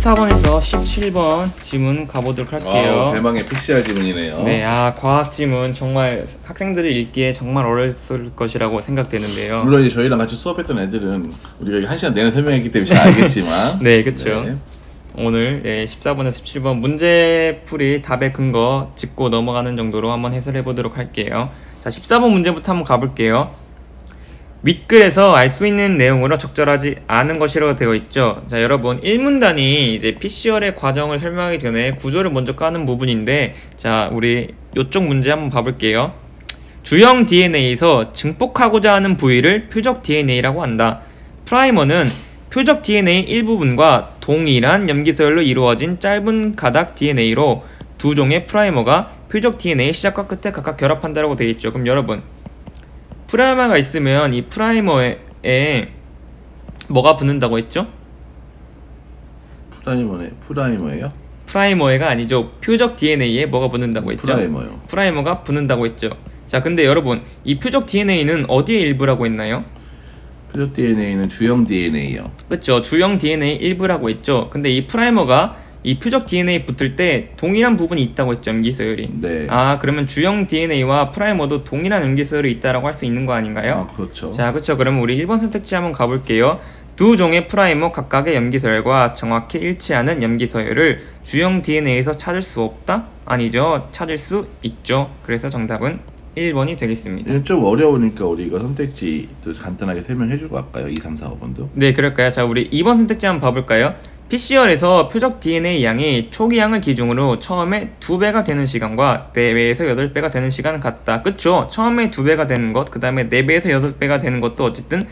14번에서 17번 지문 가보도록 할게요. 대망의 PCR 지문이네요. 네, 과학 지문 정말 학생들이 읽기에 정말 어려웠을 것이라고 생각되는데요. 물론 이제 저희랑 같이 수업했던 애들은 우리가 1시간 내내 설명했기 때문에 잘 알겠지만 네, 그렇죠. 네. 오늘 14번에서 17번 문제풀이 답의 근거 짚고 넘어가는 정도로 한번 해설해 보도록 할게요. 자, 14번 문제부터 한번 가볼게요. 윗글에서 알 수 있는 내용으로 적절하지 않은 것이라고 되어 있죠. 자, 여러분 1문단이 이제 PCR의 과정을 설명하기 전에 구조를 먼저 까는 부분인데, 자, 우리 이쪽 문제 한번 봐볼게요. 주형 DNA에서 증폭하고자 하는 부위를 표적 DNA라고 한다. 프라이머는 표적 DNA 일부분과 동일한 염기서열로 이루어진 짧은 가닥 DNA로 두 종의 프라이머가 표적 DNA 시작과 끝에 각각 결합한다고 되어 있죠. 그럼 여러분, 프라이머가 있으면 이 프라이머에 뭐가 붙는다고 했죠? 프라이머예요? 프라이머가 아니죠. 표적 DNA에 뭐가 붙는다고 했죠? 프라이머요. 프라이머가 붙는다고 했죠. 자, 근데 여러분, 이 표적 DNA는 어디의 일부라고 했나요? 표적 DNA는 주형 DNA요. 그렇죠. 주형 DNA 일부라고 했죠. 근데 이 프라이머가 이 표적 DNA 붙을 때 동일한 부분이 있다고 했죠, 염기서열이. 네. 그러면 주형 DNA와 프라이머도 동일한 염기서열이 있다라고 할 수 있는 거 아닌가요? 그렇죠. 자, 그렇죠. 그러면 우리 1번 선택지 한번 가볼게요. 두 종의 프라이머 각각의 염기서열과 정확히 일치하는 염기서열을 주형 DNA에서 찾을 수 없다? 아니죠. 찾을 수 있죠. 그래서 정답은 1번이 되겠습니다. 이건 좀 어려우니까 우리가 선택지도 간단하게 설명해주고 갈까요? 2, 3, 4, 5번도? 네, 그럴까요? 자, 우리 2번 선택지 한번 봐볼까요? PCR에서 표적 DNA 양이 초기 양을 기준으로 처음에 2배가 되는 시간과 4배에서 8배가 되는 시간은 같다. 그쵸? 처음에 2배가 되는 것, 그 다음에 4배에서 8배가 되는 것도 어쨌든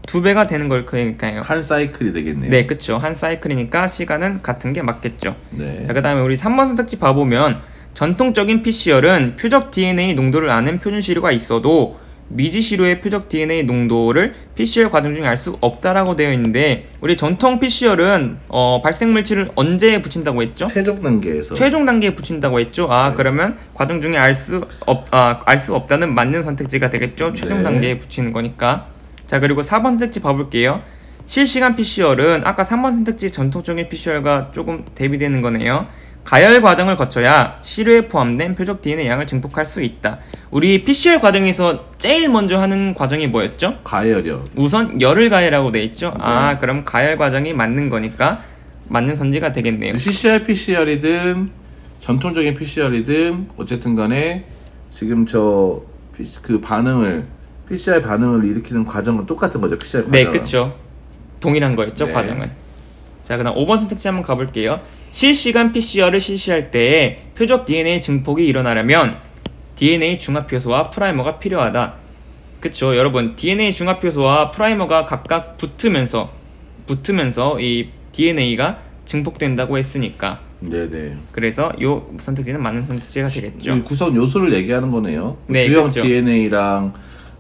2배가 되는 걸 거니까요. 한 사이클이 되겠네요. 네, 그쵸. 한 사이클이니까 시간은 같은 게 맞겠죠. 네. 자, 그 다음에 우리 3번 선택지 봐보면 전통적인 PCR은 표적 DNA 농도를 아는 표준시료가 있어도 미지시료의 표적 DNA 농도를 PCR 과정 중에 알 수 없다라고 되어 있는데, 우리 전통 PCR은 발생물질을 언제 붙인다고 했죠? 최종 단계에서. 최종 단계에 붙인다고 했죠. 네. 그러면 과정 중에 알 수 없다는 맞는 선택지가 되겠죠. 최종 네. 단계에 붙이는 거니까. 자, 그리고 4번 선택지 봐볼게요. 실시간 PCR은 아까 3번 선택지 전통적인 PCR과 조금 대비되는 거네요. 가열 과정을 거쳐야 시료에 포함된 표적 DNA 양을 증폭할 수 있다. 우리 PCR 과정에서 제일 먼저 하는 과정이 뭐였죠? 가열이요. 우선 열을 가열하고 돼 있죠. 네. 그럼 가열 과정이 맞는 거니까 맞는 선지가 되겠네요. CCR PCR이든 전통적인 PCR이든 어쨌든 간에 지금 PCR 반응을 일으키는 과정은 똑같은 거죠. PCR 과정은. 네, 그쵸. 동일한 거였죠. 네. 과정은. 자, 그 다음 5번 선택지 한번 가볼게요. 실시간 PCR을 실시할 때 표적 DNA 증폭이 일어나려면 DNA 중합효소와 프라이머가 필요하다. 그쵸, 여러분. DNA 중합효소와 프라이머가 각각 붙으면서 이 DNA가 증폭된다고 했으니까. 네네. 그래서 이 선택지는 맞는 선택지가 되겠죠. 구성 요소를 얘기하는 거네요. 네, 주형 그쵸. DNA랑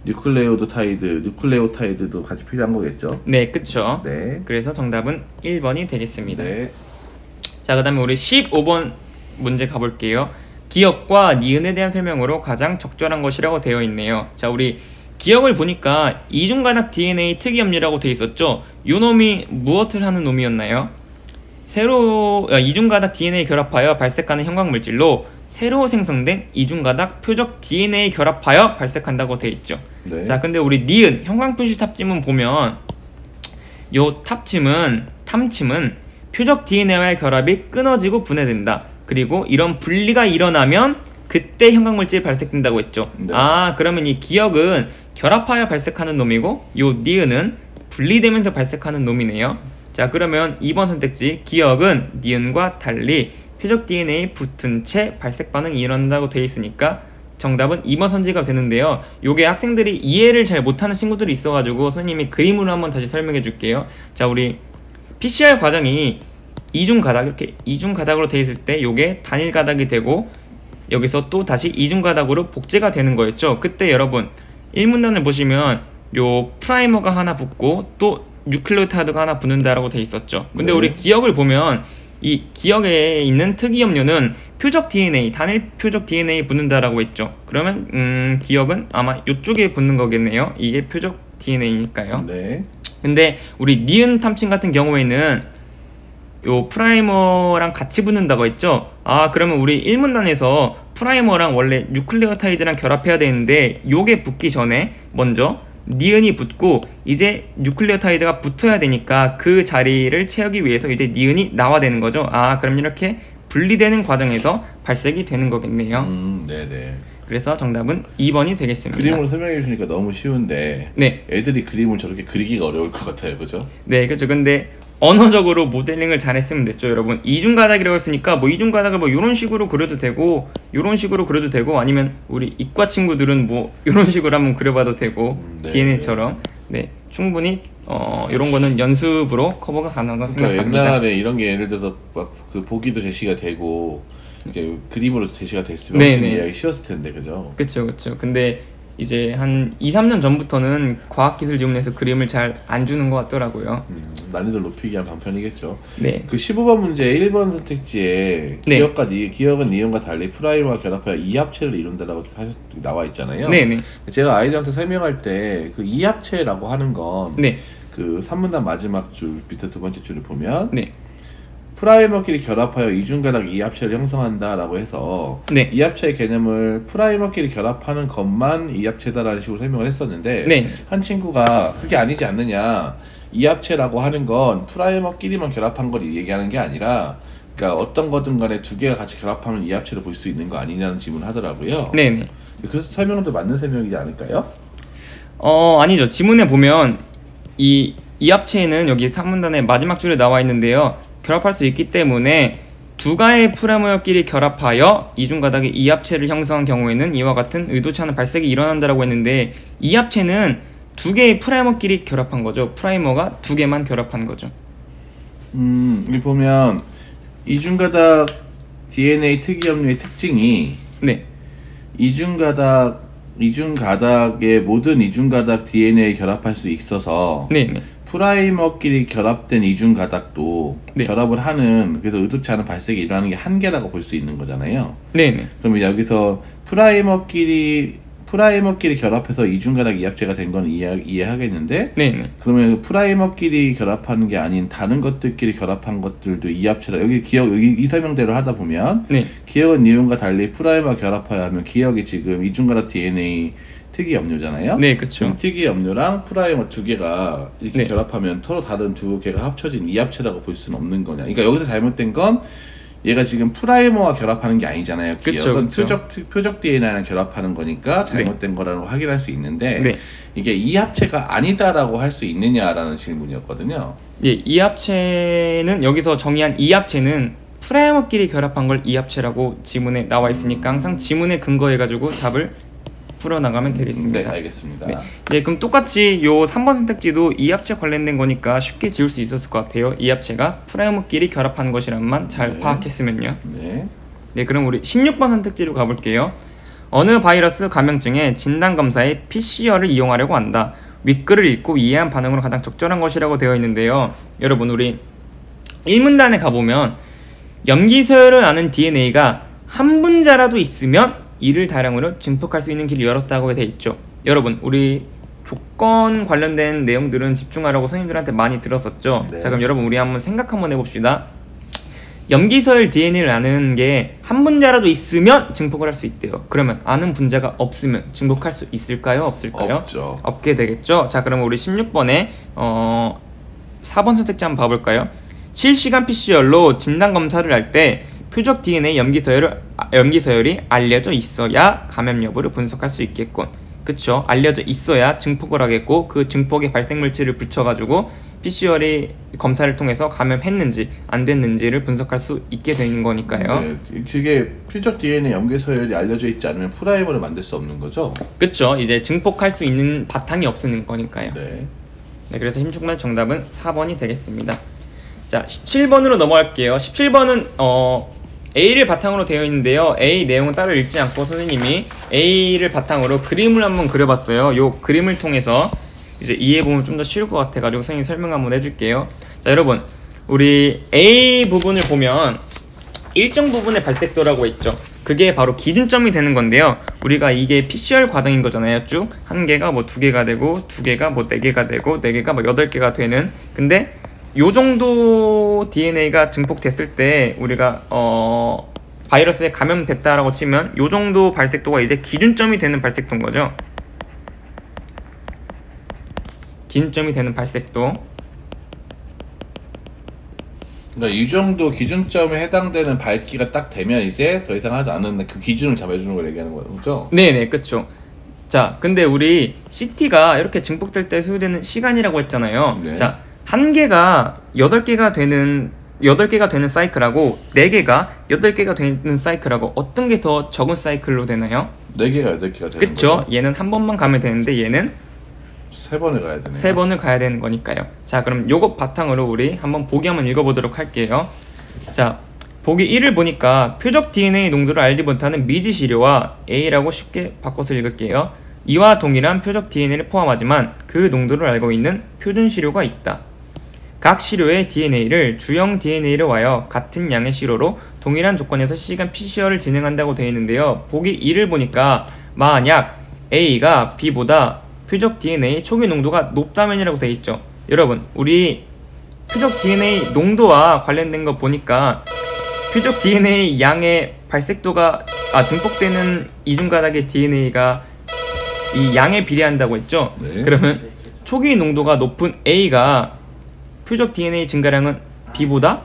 뉴클레오타이드도 같이 필요한 거겠죠. 네, 그쵸. 네. 그래서 정답은 1번이 되겠습니다. 네. 자, 그 다음에 우리 15번 문제 가볼게요. 기억과 니은에 대한 설명으로 가장 적절한 것이라고 되어 있네요. 자, 우리 기억을 보니까 이중가닥 DNA 특이염류라고 되어 있었죠. 요 놈이 무엇을 하는 놈이었나요? 이중가닥 DNA 결합하여 발색하는 형광물질로 새로 생성된 이중가닥 표적 DNA 결합하여 발색한다고 되어 있죠. 네. 자, 근데 우리 니은 형광표시 탑침은 보면 요 탐침은 표적 DNA와의 결합이 끊어지고 분해된다. 그리고 이런 분리가 일어나면 그때 형광물질이 발색된다고 했죠. 네. 그러면 이 기억은 결합하여 발색하는 놈이고 요 니은은 분리되면서 발색하는 놈이네요. 자, 그러면 2번 선택지 기억은 니은과 달리 표적 DNA 붙은 채 발색 반응이 일어난다고 되어 있으니까 정답은 2번 선지가 되는데요. 요게 학생들이 이해를 잘 못하는 친구들이 있어가지고 선생님이 그림으로 한번 다시 설명해 줄게요. 자, 우리 PCR 과정이 이중가닥, 이렇게 이중가닥으로 되어 있을 때 요게 단일가닥이 되고 여기서 또 다시 이중가닥으로 복제가 되는 거였죠. 그때 여러분 1문단을 보시면 요 프라이머가 하나 붙고 또 뉴클레오타이드가 하나 붙는다라고 되어 있었죠. 근데 네. 우리 기억을 보면 이 기억에 있는 특이염료는 표적 DNA, 단일 표적 DNA 붙는다라고 했죠. 그러면 기억은 아마 이쪽에 붙는 거겠네요. 이게 표적 DNA니까요. 네. 근데 우리 니은 탐침 같은 경우에는 요 프라이머랑 같이 붙는다고 했죠. 아, 그러면 우리 1문단에서 프라이머랑 원래 뉴클레오타이드랑 결합해야 되는데 요게 붙기 전에 먼저 니은이 붙고 이제 뉴클레오타이드가 붙어야 되니까 그 자리를 채우기 위해서 이제 니은이 나와야 되는 거죠. 아, 그럼 이렇게 분리되는 과정에서 발색이 되는 거겠네요. 네네. 그래서 정답은 2번이 되겠습니다. 그림으로 설명해 주시니까 너무 쉬운데 네. 애들이 그림을 저렇게 그리기가 어려울 것 같아요, 그죠? 네, 그렇죠. 근데 언어적으로 모델링을 잘 했으면 됐죠, 여러분. 이중가닥이라고 했으니까 뭐 이중가닥을 뭐 이런 식으로 그려도 되고 이런 식으로 그려도 되고 아니면 우리 이과 친구들은 뭐 이런 식으로 한번 그려봐도 되고 네. DNA처럼 네, 충분히 이런 거는 연습으로 커버가 가능하다고 그러니까 생각합니다. 옛날에 이런 게 예를 들어서 막 그 보기도 제시가 되고 이렇게 그림으로 제시가 됐으면 네, 훨씬 네. 이해하기 쉬웠을 텐데, 그죠? 그쵸, 그쵸. 근데 이제 한 2, 3년 전부터는 과학기술 지원에서 그림을 잘 안 주는 것 같더라고요. 난이도 높이기 위한 방편이겠죠. 네. 그 15번 문제 1번 선택지에 네. 기억은 니은과 달리 프라임과 결합하여 이합체를 이룬다라고 나와 있잖아요. 네네. 제가 아이들한테 설명할 때 그 이합체라고 하는 건 네. 그 3문단 마지막 줄 밑에 두 번째 줄을 보면 네. 프라이머끼리 결합하여 이중가닥 이합체를 형성한다라고 해서 네. 이합체의 개념을 프라이머끼리 결합하는 것만 이합체다라는 식으로 설명을 했었는데 네. 한 친구가 그게 아니지 않느냐, 이합체라고 하는 건 프라이머끼리만 결합한 걸 얘기하는 게 아니라 그러니까 어떤 거든 간에 두 개가 같이 결합하면 이합체를 볼 수 있는 거 아니냐는 질문을 하더라고요. 네네. 그래서 설명도 맞는 설명이지 않을까요? 아니죠. 지문에 보면 이 합체는 여기 3문단의 마지막 줄에 나와 있는데요. 결합할 수 있기 때문에 두 가의 프라이머끼리 결합하여 이중가닥의 이합체를 형성한 경우에는 이와 같은 의도치 않은 발색이 일어난다라고 했는데 이합체는 두 개의 프라이머끼리 결합한 거죠. 프라이머가 두 개만 결합한 거죠. 여기 보면 이중가닥 DNA 특이염료의 특징이 네. 이중가닥의 모든 이중가닥 DNA 결합할 수 있어서 네네. 프라이머끼리 결합된 이중가닥도 네. 결합을 하는, 그래서 의도치 않은 발색이 일어나는 게 한 개라고 볼 수 있는 거잖아요. 네네. 그러면 여기서 프라이머끼리 결합해서 이중가닥 이합체가 된 건 이해하겠는데, 네네. 그러면 프라이머끼리 결합하는 게 아닌 다른 것들끼리 결합한 것들도 이합체라, 여기 이 설명대로 하다 보면 네. 기억은 니은과 달리 프라이머 결합하여 하면 기억이 지금 이중가닥 DNA 특이 염료잖아요. 네, 그쵸. 특이 염료랑 프라이머 두 개가 이렇게 네. 결합하면 서로 다른 두 개가 합쳐진 이합체라고 볼 수는 없는 거냐. 그러니까 여기서 잘못된 건 얘가 지금 프라이머와 결합하는 게 아니잖아요. 그쵸, 기억은 그쵸. 표적 DNA랑 결합하는 거니까 잘못된 거라는 걸 확인할 수 있는데 네. 이게 이합체가 아니다라고 할 수 있느냐라는 질문이었거든요. 예, 이합체는 여기서 정의한 이합체는 프라이머끼리 결합한 걸 이합체라고 지문에 나와 있으니까 항상 지문에 근거해가지고 답을 풀어나가면 되겠습니다. 네, 알겠습니다. 네. 네, 그럼 똑같이 요 3번 선택지도 이합체 관련된 거니까 쉽게 지울 수 있었을 것 같아요. 이합체가 프라이머끼리 결합한 것이란만 잘 네. 파악했으면요. 네. 네, 그럼 우리 16번 선택지로 가볼게요. 어느 바이러스 감염증의 진단검사에 PCR을 이용하려고 한다. 윗글을 읽고 이해한 반응으로 가장 적절한 것이라고 되어 있는데요. 여러분, 우리 1문단에 가보면 염기서열을 아는 DNA가 한 분자라도 있으면 이를 다량으로 증폭할 수 있는 길을 열었다고 되어 있죠. 여러분, 우리 조건 관련된 내용들은 집중하라고 선생님들한테 많이 들었었죠. 네. 자, 그럼 여러분 우리 한번 생각 한번 해봅시다. 염기서열 DNA를 아는 게 한 분자라도 있으면 증폭을 할 수 있대요. 그러면 아는 분자가 없으면 증폭할 수 있을까요? 없을까요? 없죠. 없게 되겠죠. 자, 그럼 우리 16번에 4번 선택지 한번 봐볼까요? 실시간 PCR로 진단검사를 할 때 표적 DNA 염기서열이 알려져 있어야 감염 여부를 분석할 수 있겠군. 그쵸? 알려져 있어야 증폭을 하겠고 그 증폭에 발생 물질을 붙여가지고 PCR이 검사를 통해서 감염했는지 안 됐는지를 분석할 수 있게 되는 거니까요. 네, 그게 표적 DNA 염기서열이 알려져 있지 않으면 프라이머를 만들 수 없는 거죠. 그쵸? 이제 증폭할 수 있는 바탕이 없는 거니까요. 네. 네, 그래서 힘충만 정답은 4번이 되겠습니다. 자, 17번으로 넘어갈게요. 17번은 A를 바탕으로 되어 있는데요. A 내용은 따로 읽지 않고 선생님이 A를 바탕으로 그림을 한번 그려봤어요. 요 그림을 통해서 이제 이해해보면 좀 더 쉬울 것 같아가지고 선생님이 설명 한번 해줄게요. 자, 여러분, 우리 A 부분을 보면 일정 부분의 발색도라고 있죠. 그게 바로 기준점이 되는 건데요. 우리가 이게 PCR 과정인 거잖아요. 쭉 한 개가 뭐 2개가 되고 2개가 뭐 4개가 되고 4개가 뭐 8개가 되는. 근데 요 정도 DNA가 증폭됐을 때 우리가 바이러스에 감염됐다라고 치면 요 정도 발색도가 이제 기준점이 되는 발색도인 거죠. 기준점이 되는 발색도. 그러니까 이 정도 기준점에 해당되는 밝기가 딱 되면 이제 더 이상 하지 않는 그 기준을 잡아주는 걸 얘기하는 거죠? 네네, 그쵸. 자, 근데 우리 CT가 이렇게 증폭될 때 소요되는 시간이라고 했잖아요. 네. 자, 한 개가 8개가 되는 사이클하고 4개가 8개가 되는 사이클하고 어떤 게 더 적은 사이클로 되나요? 4개가 8개가 되는 그쵸? 거죠? 얘는 한 번만 가면 되는데 얘는 3번을 가야 되네요. 3번을 가야 되는 거니까요. 자, 그럼 요것 바탕으로 우리 한번 보기 한번 읽어보도록 할게요. 자, 보기 1을 보니까 표적 DNA 농도를 알지 못하는 미지 시료와 A라고 쉽게 바꿔서 읽을게요. 이와 동일한 표적 DNA를 포함하지만 그 농도를 알고 있는 표준 시료가 있다. 각 시료의 DNA를 주형 DNA로 하여 같은 양의 시료로 동일한 조건에서 실시간 PCR을 진행한다고 되어 있는데요. 보기 2를 보니까 만약 A가 B보다 표적 DNA 초기 농도가 높다면이라고 되어 있죠. 여러분, 우리 표적 DNA 농도와 관련된 거 보니까 표적 DNA 양의 발색도가 증폭되는 이중가닥의 DNA가 이 양에 비례한다고 했죠. 네. 그러면 초기 농도가 높은 A가 표적 DNA 증가량은 B보다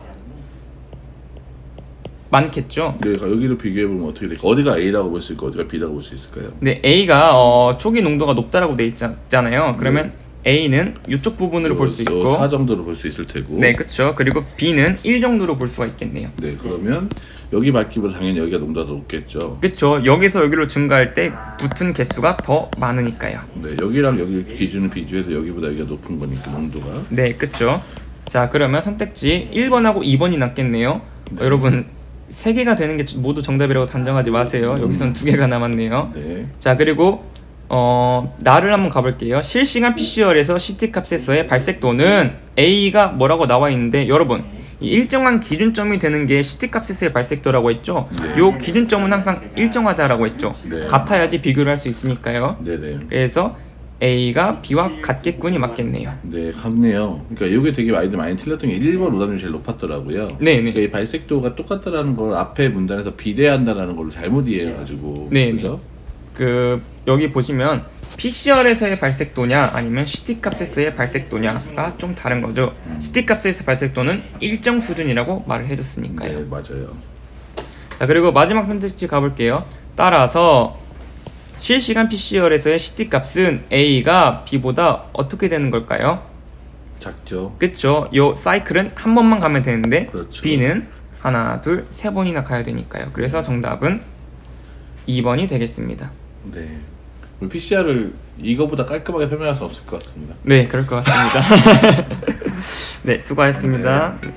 많겠죠. 네, 여기로 비교해보면 어떻게 될까? 어디가 A라고 볼 수 있고 어디가 B라고 볼 수 있을까요? 네, A가 초기 농도가 높다라고 돼 있잖아요. 그러면 A는 이쪽 부분으로 볼 수 있고 4 정도로 볼 수 있을 테고. 네, 그쵸. 그리고 B는 1 정도로 볼 수가 있겠네요. 네, 그러면 여기 밝기보다 당연히 여기가 농도가 더 높겠죠. 그쵸. 여기서 여기로 증가할 때 붙은 개수가 더 많으니까요. 네, 여기랑 여기 기준을 비교해도 여기보다 여기가 높은 거니까 농도가. 네, 그쵸. 자, 그러면 선택지 1번하고 2번이 남겠네요. 네. 여러분 3개가 되는 게 모두 정답이라고 단정하지 마세요. 여기선 2개가 남았네요. 네. 자, 그리고 나를 한번 가볼게요. 실시간 PCR에서 CT 값에서의 발색도는 A가 뭐라고 나와 있는데, 여러분 이 일정한 기준점이 되는 게 CT 값에서의 발색도라고 했죠. 네. 요 기준점은 항상 일정하다라고 했죠. 네. 같아야지 비교를 할 수 있으니까요. 네네. 그래서 A가 B와 같겠군이 맞겠네요. 네, 같네요. 그러니까 이게 되게 많이 틀렸던 게 1번 오답률이 제일 높았더라고요. 네, 그러니까 이 발색도가 똑같다라는 걸 앞에 문단에서 비례한다라는 걸로 잘못 이해해가지고. 네, 그죠? 여기 보시면 PCR에서의 발색도냐 아니면 CT 값에서의 발색도냐가 좀 다른 거죠. CT 값에서의 발색도는 일정 수준이라고 말을 해줬으니까요. 네, 맞아요. 자, 그리고 마지막 선택지 가볼게요. 따라서 실시간 PCR에서의 CT 값은 A가 B보다 어떻게 되는 걸까요? 작죠. 그쵸? 요 사이클은 한 번만 가면 되는데 그렇죠. B는 하나, 둘, 세 번이나 가야 되니까요. 그래서 정답은 2번이 되겠습니다. 네. 우리 PCR을 이거보다 깔끔하게 설명할 수 없을 것 같습니다. 네, 그럴 것 같습니다. 네, 수고하셨습니다. 네.